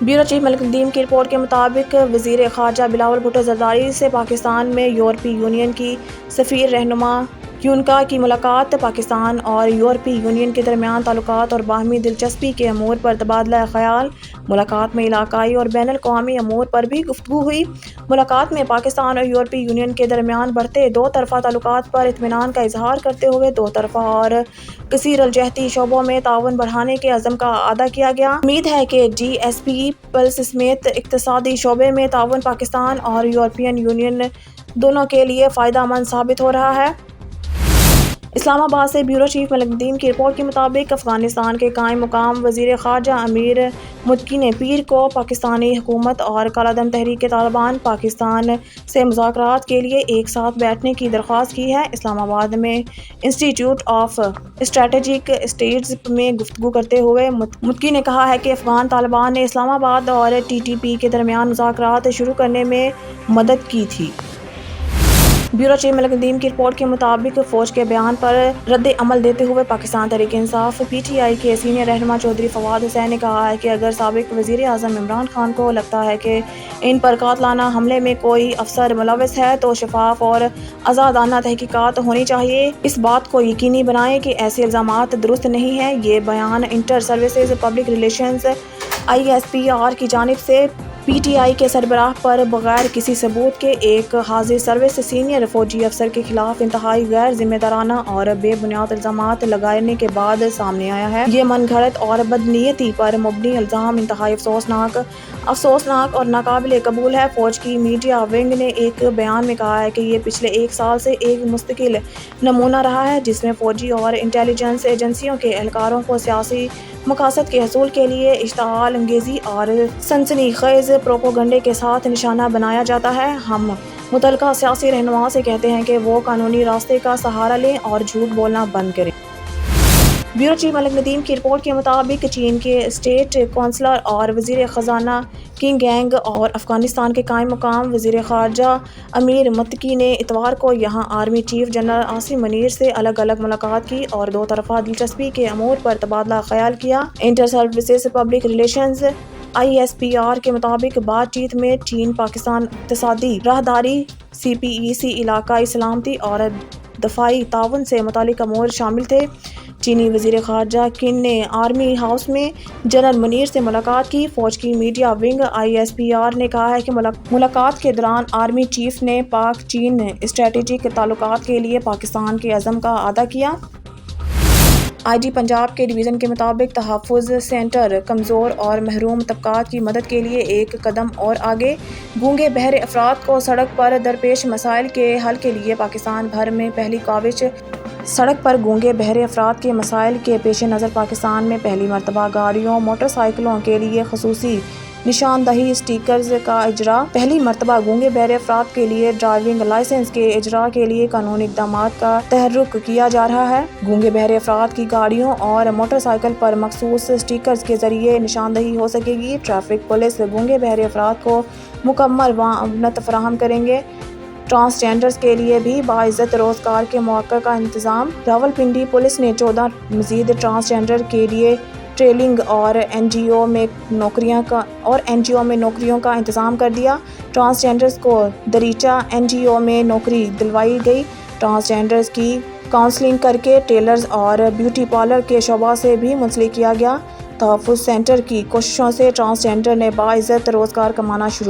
Bureau chief Malik Nadeem की report के मुताबिक वज़ीर ख़ारजा बिलावल भुट्टो ज़रदारी से पाकिस्तान में यूरोपीय यूनियन की सफ़ीर रहनुमा यूनका की मुलाकात पाकिस्तान और यूरोपीय यूनियन के दरमियान ताल्लुकात और बाहमी दिलचस्पी के अमूर पर तबादला ख़याल। मुलाकात में इलाकाई और बैनुल अक़वामी अमूर पर भी गुफ्तगू हुई। मुलाकात में पाकिस्तान और यूरोपीय यूनियन के दरमियान बढ़ते दो तरफ़ा ताल्लुकात पर इत्मीनान का इजहार करते हुए दो तरफ़ा और कसीरलजहती शोबों में ताउन बढ़ाने के अज़्म का अदा किया गया। उम्मीद है कि GSP प्लस समेत इक़्तिसादी शोबे में ताउन पाकिस्तान और यूरोपियन यूनियन दोनों के लिए फ़ायदेमंद साबित हो रहा है। इस्लामाबाद से ब्यूरो चीफ मलिक नदीम की रिपोर्ट के मुताबिक अफगानिस्तान के कायम मुकाम वज़ीर ख़ारजा अमीर मुत्तकी ने पीर को पाकिस्तानी हुकूमत और कालादम तहरीक तालिबान पाकिस्तान से मुज़ाकरात के लिए एक साथ बैठने की दरख्वास्त की है। इस्लामाबाद में इंस्टीट्यूट ऑफ स्ट्रेटेजिक स्टडीज़ में गुफ्तगू करते हुए मुत्तकी ने कहा है कि अफगान तालिबान ने इस्लामाबाद और TTP के दरमियान मुज़ाकरात शुरू करने में मदद की थी। ब्यूरो चीफ मलिक नदीम की रिपोर्ट के मुताबिक फ़ौज के बयान पर रद्द अमल देते हुए पाकिस्तान तहरीक इंसाफ PTI के सीनियर रहनुमा चौधरी फवाद हुसैन ने कहा है कि अगर साबिक वज़ीर आज़म इमरान खान को लगता है कि इन पर कातलाना हमले में कोई अफसर मुलव्वस है तो शफाफ और आज़ादाना तहकीकात होनी चाहिए। इस बात को यकीनी बनाएं कि ऐसे इल्ज़ामात दुरुस्त नहीं हैं। ये बयान inter services public relations ISPR की जानिब से PTI के सरबराह पर बगैर किसी सबूत के एक हाजिर सर्विस सीनियर फौजी अफसर के खिलाफ इंतहाई गैर जिम्मेदाराना और बेबुनियाद इल्ज़ामात लगाने के बाद सामने आया है। ये मनगढ़ंत और बदनीयती पर मुबनी इल्ज़ाम इंतहाई अफसोसनाक और नाकाबिले कबूल है। फौज की मीडिया विंग ने एक बयान में कहा है कि ये पिछले एक साल से एक मुस्तकिल नमूना रहा है जिसमें फौजी और इंटेलिजेंस एजेंसियों के एहलकारों को सियासी मकासद के हसूल के लिए इश्तिआल अंगेज़ी और सनसनीखेज़ प्रोपोगंडे के साथ निशाना बनाया जाता है। हम मुतल्लिका सियासी रहनुमाओं से कहते हैं कि वो कानूनी रास्ते का सहारा लें और झूठ बोलना बंद करें। ब्यूरो चीफ मलिक नदीम की रिपोर्ट के मुताबिक चीन के स्टेट काउंसलर और वज़ीर ख़जाना किंग गैंग और अफ़गानिस्तान के कायम मुकाम वज़ीर ख़ारजा अमीर मुत्तकी ने इतवार को यहाँ army chief general Asim Munir से अलग अलग मुलाकात की और दो तरफ़ा दिलचस्पी के अमूर पर तबादला ख़याल किया। Inter services public relations ISPR के मुताबिक बातचीत में चीन पाकिस्तान इक़्तिसादी राहदारी CPEC इलाकाई सलामती और दफ़ाई ताउन से मुतालिक अमूर शामिल थे। चीनी वज़ीर ख़ारजा किन ने आर्मी हाउस में जनरल मुनीर से मुलाकात की। फ़ौज की मीडिया विंग ISPR ने कहा है कि मुलाकात के दौरान आर्मी चीफ ने पाक चीन स्ट्रेटेजिक ताल्लुकात के लिए पाकिस्तान के अज़्म का अदा किया। IG पंजाब के डिवीज़न के मुताबिक तहफ़्फ़ुज़ सेंटर कमज़ोर और महरूम तबक़ात की मदद के लिए एक कदम और आगे। गूंगे बहरे अफराद को सड़क पर दरपेश मसाइल के हल के लिए पाकिस्तान भर में पहली काविश। सड़क पर गूंगे बहरे अफराद के मसाइल के पेश नज़र पाकिस्तान में पहली मरतबा गाड़ियों मोटरसाइकिलों के लिए ख़ुसूसी निशानदही स्टिकर्स का इजरा। पहली मरतबा गूंगे बहरे अफराद के लिए ड्राइविंग लाइसेंस के इजरा के लिए कानूनी इक़दामात का तहर्रुक किया जा रहा है। गूंगे बहरे अफराद की गाड़ियों और मोटरसाइकिल पर मखसूस स्टिकर्स के जरिए निशानदही हो सकेगी। ट्रैफिक पुलिस गूंगे बहरे अफराद को मुकम्मल मावनत फराहम करेंगे। ट्रांसजेंडर्स के लिए भी बाइज़्ज़त रोज़गार के मौक़े का इंतज़ाम। रावलपिंडी पुलिस ने 14 मज़ीद ट्रांसजेंडर के लिए ट्रेनिंग और NGO में नौकरियों का इंतज़ाम कर दिया। ट्रांसजेंडर्स को दरीचा NGO में नौकरी दिलवाई गई। ट्रांसजेंडर्स की काउंसलिंग करके टेलर्स और ब्यूटी पार्लर के शोबा से भी मुंसलिक किया गया। तहफ़्फ़ुज़ सेंटर की कोशिशों से ट्रांसजेंडर ने बाइज़्ज़त रोज़गार कमाना शुरू कर